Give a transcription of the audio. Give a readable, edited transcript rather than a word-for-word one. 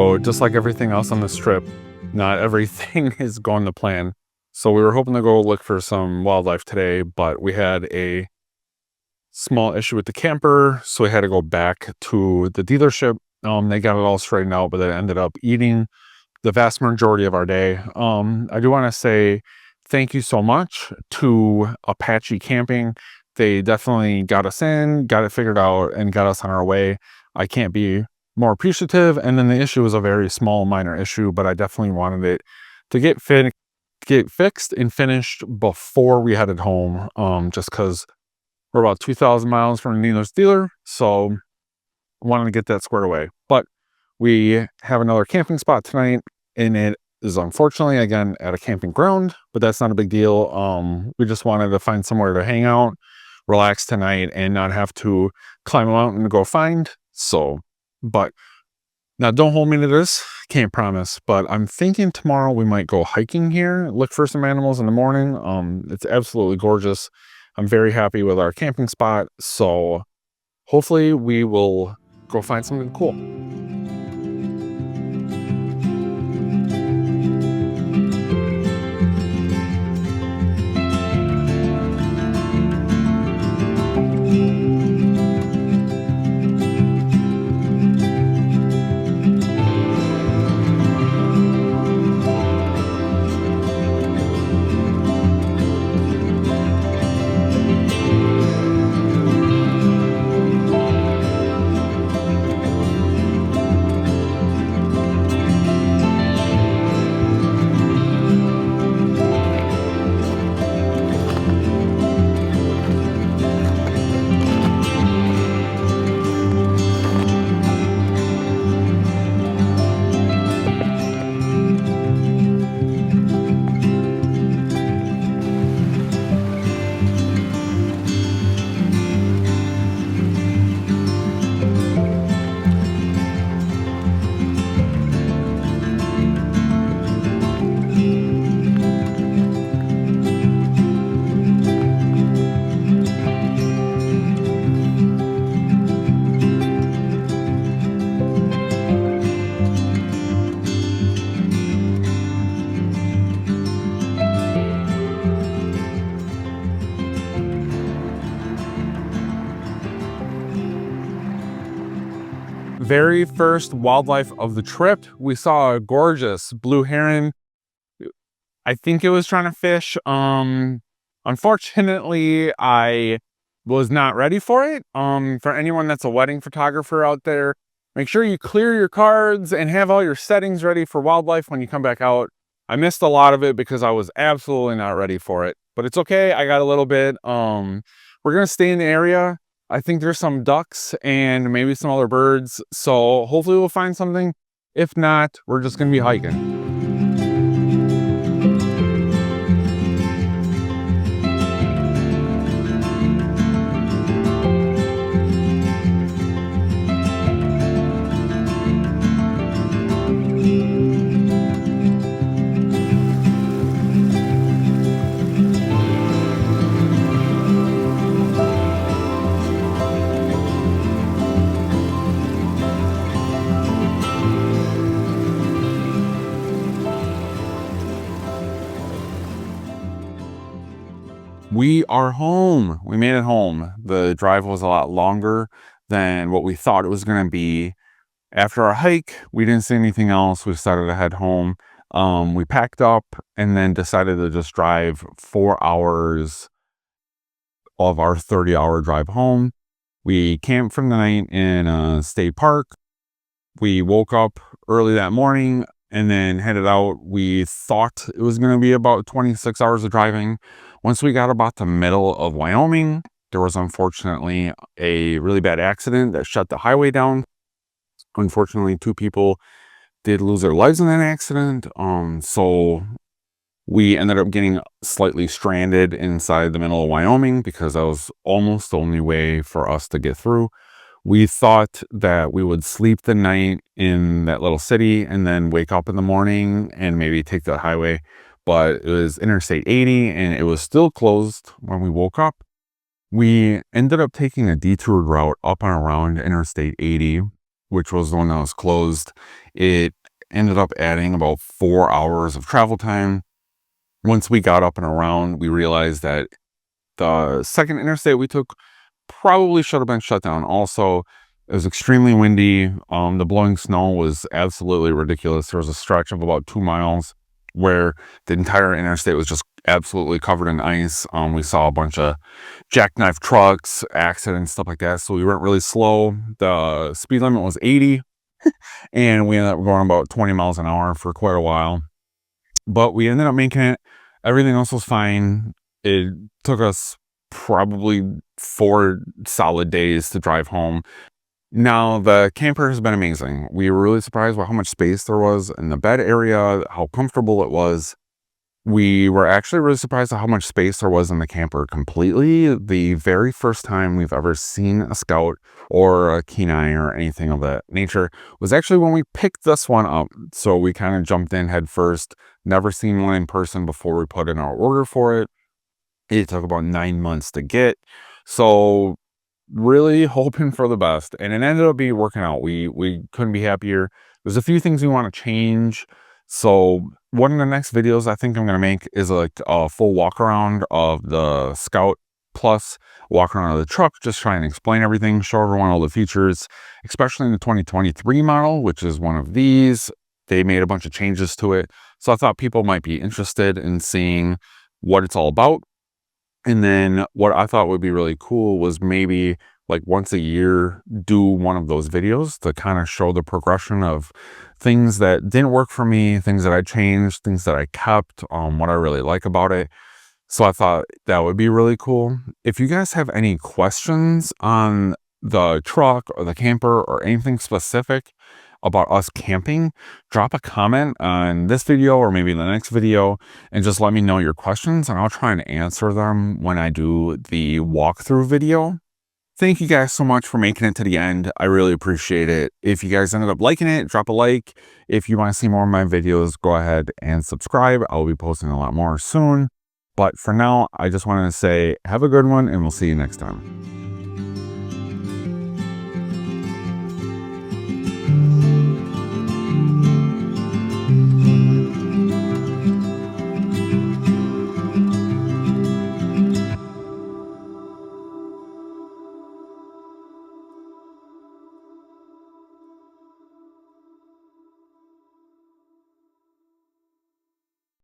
So just like everything else on this trip, not everything is going to plan. So we were hoping to go look for some wildlife today, but we had a small issue with the camper, so we had to go back to the dealership. They got it all straightened out, but it ended up eating the vast majority of our day. I do want to say thank you so much to Apache Camping. They definitely got us in, got it figured out, and got us on our way. I can't be more appreciative. And then the issue was a very small, minor issue, but I definitely wanted it to get fixed and finished before we headed home. Just because we're about 2,000 miles from the nearest dealer, so I wanted to get that squared away. But we have another camping spot tonight, and it is unfortunately again at a camping ground, but that's not a big deal. We just wanted to find somewhere to hang out, relax tonight, and not have to climb a mountain to go find. So, but now don't hold me to this, can't promise, but I'm thinking tomorrow we might go hiking here, look for some animals in the morning. It's absolutely gorgeous. I'm very happy with our camping spot, so hopefully we will go find something cool. Very first wildlife of the trip, we saw a gorgeous blue heron. I think it was trying to fish. Unfortunately, I was not ready for it. For anyone that's a wedding photographer out there, make sure you clear your cards and have all your settings ready for wildlife when you come back out. I missed a lot of it because I was absolutely not ready for it, but it's okay. I got a little bit. We're gonna stay in the area. I think there's some ducks and maybe some other birds, so hopefully we'll find something. If not, we're just gonna be hiking. We are home. We made it home. The drive was a lot longer than what we thought it was going to be. After our hike, we didn't see anything else. We decided to head home. We packed up and then decided to just drive 4 hours of our 30-hour drive home. We camped for the night in a state park. We woke up early that morning and then headed out. We thought it was going to be about 26 hours of driving. Once we got about the middle of Wyoming, there was unfortunately a really bad accident that shut the highway down. Unfortunately, 2 people did lose their lives in that accident. So we ended up getting slightly stranded inside the middle of Wyoming because that was almost the only way for us to get through. We thought that we would sleep the night in that little city and then wake up in the morning and maybe take the highway. But it was Interstate 80 and it was still closed when we woke up. We ended up taking a detoured route up and around Interstate 80. which was the one that was closed, it ended up adding about 4 hours of travel time. Once we got up and around, we realized that the second interstate we took probably should have been shut down. Also, it was extremely windy. The blowing snow was absolutely ridiculous. There was a stretch of about 2 miles where the entire interstate was just absolutely covered in ice. We saw a bunch of jackknife trucks, accidents, stuff like that. So we went really slow. The speed limit was 80, and we ended up going about 20 miles an hour for quite a while. But we ended up making it. Everything else was fine. It took us probably 4 solid days to drive home. Now, the camper has been amazing. We were really surprised by how much space there was in the bed area, how comfortable it was. We were actually really surprised at how much space there was in the camper completely. The very first time we've ever seen a Scout or a Kenai or anything of that nature was actually when we picked this one up. So we kind of jumped in head first, never seen one in person before we put in our order for it. It took about 9 months to get. So really hoping for the best, and it ended up working out. We couldn't be happier. There's a few things we want to change. So one of the next videos I think I'm going to make is like a full walk around of the Scout Plus, walk around of the truck, just try and explain everything, show everyone all the features, especially in the 2023 model, which is one of these. They made a bunch of changes to it. So I thought people might be interested in seeing what it's all about. And then what I thought would be really cool was maybe like once a year, do one of those videos to kind of show the progression of things that didn't work for me, things that I changed, things that I kept, what I really like about it. So I thought that would be really cool. If you guys have any questions on the truck or the camper or anything specific about us camping, drop a comment on this video or maybe the next video and just let me know your questions, and I'll try and answer them when I do the walkthrough video. Thank you guys so much for making it to the end. I really appreciate it. If you guys ended up liking it, drop a like. If you want to see more of my videos, go ahead and subscribe. I'll be posting a lot more soon. But for now, I just wanted to say have a good one, and we'll see you next time.